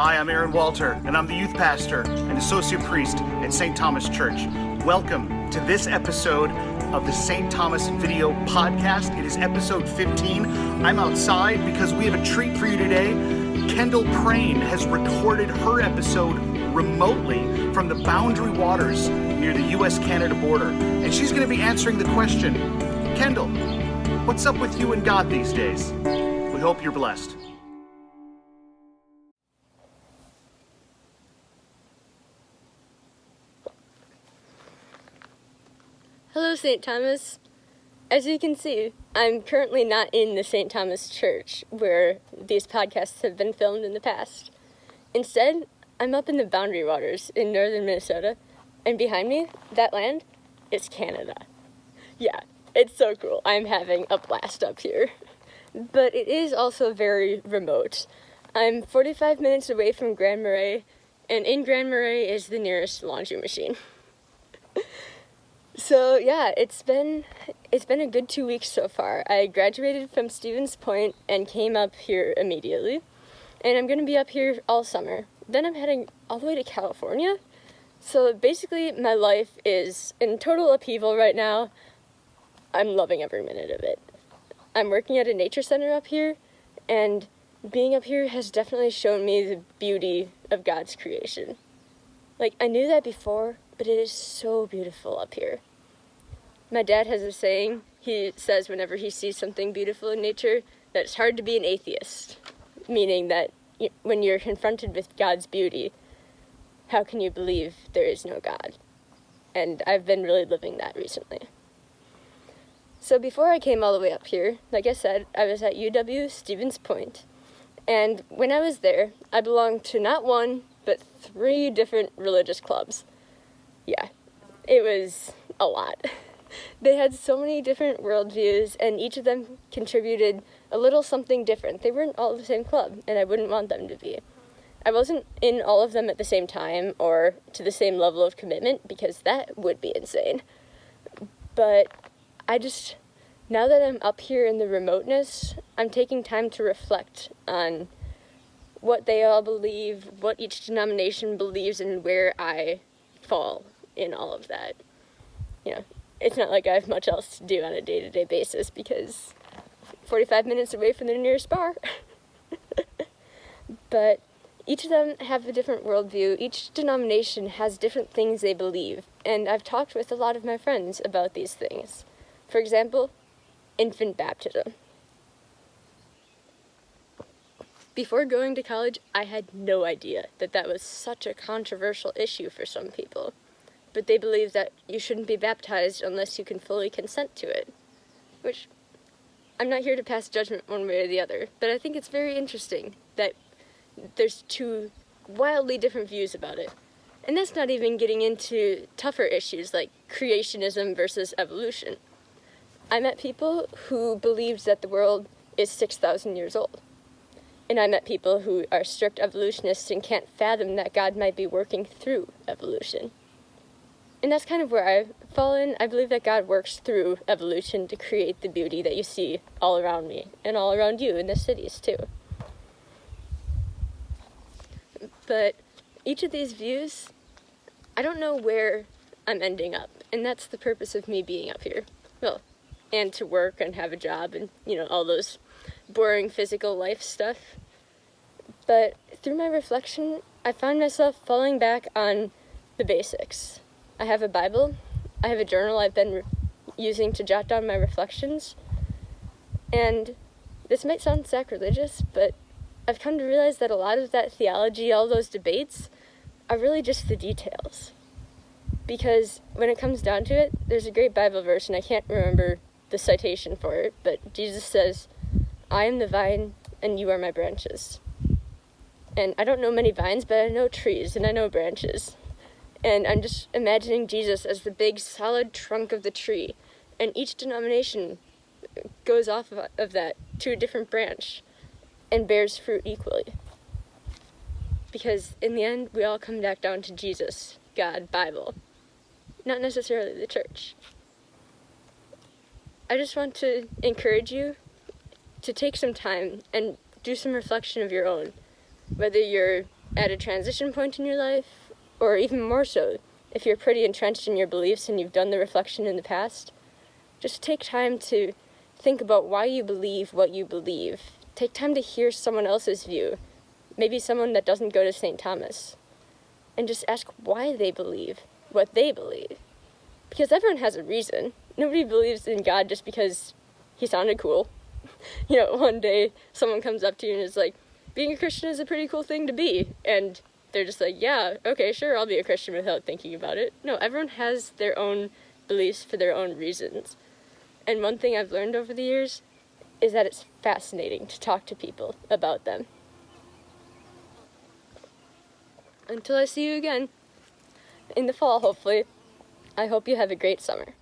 Hi, I'm Aaron Walter, and I'm the youth pastor and associate priest at St. Thomas Church. Welcome to this episode of the St. Thomas Video Podcast. It is episode 15. I'm outside because we have a treat for you today. Kendall Prehn has recorded her episode remotely from the Boundary Waters near the U.S.-Canada border. And she's going to be answering the question, Kendall, what's up with you and God these days? We hope you're blessed. Hello, St. Thomas. As you can see, I'm currently not in the St. Thomas Church where these podcasts have been filmed in the past. Instead, I'm up in the Boundary Waters in northern Minnesota, and behind me, that land, is Canada. Yeah, it's so cool. I'm having a blast up here. But it is also very remote. I'm 45 minutes away from Grand Marais, and in Grand Marais is the nearest laundry machine. So yeah, it's been a good 2 weeks so far. I graduated from Stevens Point and came up here immediately, and I'm going to be up here all summer. Then I'm heading all the way to California. So basically, my life is in total upheaval right now. I'm loving every minute of it. I'm working at a nature center up here, and being up here has definitely shown me the beauty of God's creation. Like, I knew that before, but it is so beautiful up here. My dad has a saying. He says whenever he sees something beautiful in nature, that it's hard to be an atheist, meaning that when you're confronted with God's beauty, how can you believe there is no God? And I've been really living that recently. So before I came all the way up here, like I said, I was at UW Stevens Point. And when I was there, I belonged to not one, but 3 different religious clubs. Yeah, it was a lot. They had so many different worldviews, and each of them contributed a little something different. They weren't all the same club, and I wouldn't want them to be. I wasn't in all of them at the same time or to the same level of commitment, because that would be insane. But now that I'm up here in the remoteness, I'm taking time to reflect on what they all believe, what each denomination believes, and where I fall in all of that. It's not like I have much else to do on a day-to-day basis because 45 minutes away from the nearest bar. But each of them have a different worldview. Each denomination has different things they believe, and I've talked with a lot of my friends about these things. For example, infant baptism. Before going to college, I had no idea that was such a controversial issue for some people. But they believe that you shouldn't be baptized unless you can fully consent to it. Which, I'm not here to pass judgment one way or the other, but I think it's very interesting that there's 2 wildly different views about it. And that's not even getting into tougher issues like creationism versus evolution. I met people who believed that the world is 6,000 years old. And I met people who are strict evolutionists and can't fathom that God might be working through evolution. And that's kind of where I fall in. I believe that God works through evolution to create the beauty that you see all around me and all around you in the cities too. But each of these views, I don't know where I'm ending up. And that's the purpose of me being up here. Well, and to work and have a job and, all those boring physical life stuff. But through my reflection, I found myself falling back on the basics. I have a Bible. I have a journal I've been using to jot down my reflections. And this might sound sacrilegious, but I've come to realize that a lot of that theology, all those debates, are really just the details. Because when it comes down to it, there's a great Bible verse, and I can't remember the citation for it, but Jesus says, "I am the vine, and you are my branches." And I don't know many vines, but I know trees, and I know branches. And I'm just imagining Jesus as the big, solid trunk of the tree. And each denomination goes off of that to a different branch and bears fruit equally. Because in the end, we all come back down to Jesus, God, Bible. Not necessarily the church. I just want to encourage you to take some time and do some reflection of your own. Whether you're at a transition point in your life, or even more so, if you're pretty entrenched in your beliefs and you've done the reflection in the past, just take time to think about why you believe what you believe. Take time to hear someone else's view, maybe someone that doesn't go to St. Thomas, and just ask why they believe what they believe. Because everyone has a reason. Nobody believes in God just because he sounded cool. One day someone comes up to you and is like, being a Christian is a pretty cool thing to be. And they're just like, yeah, okay, sure, I'll be a Christian without thinking about it. No, everyone has their own beliefs for their own reasons. And one thing I've learned over the years is that it's fascinating to talk to people about them. Until I see you again, in the fall, hopefully, I hope you have a great summer.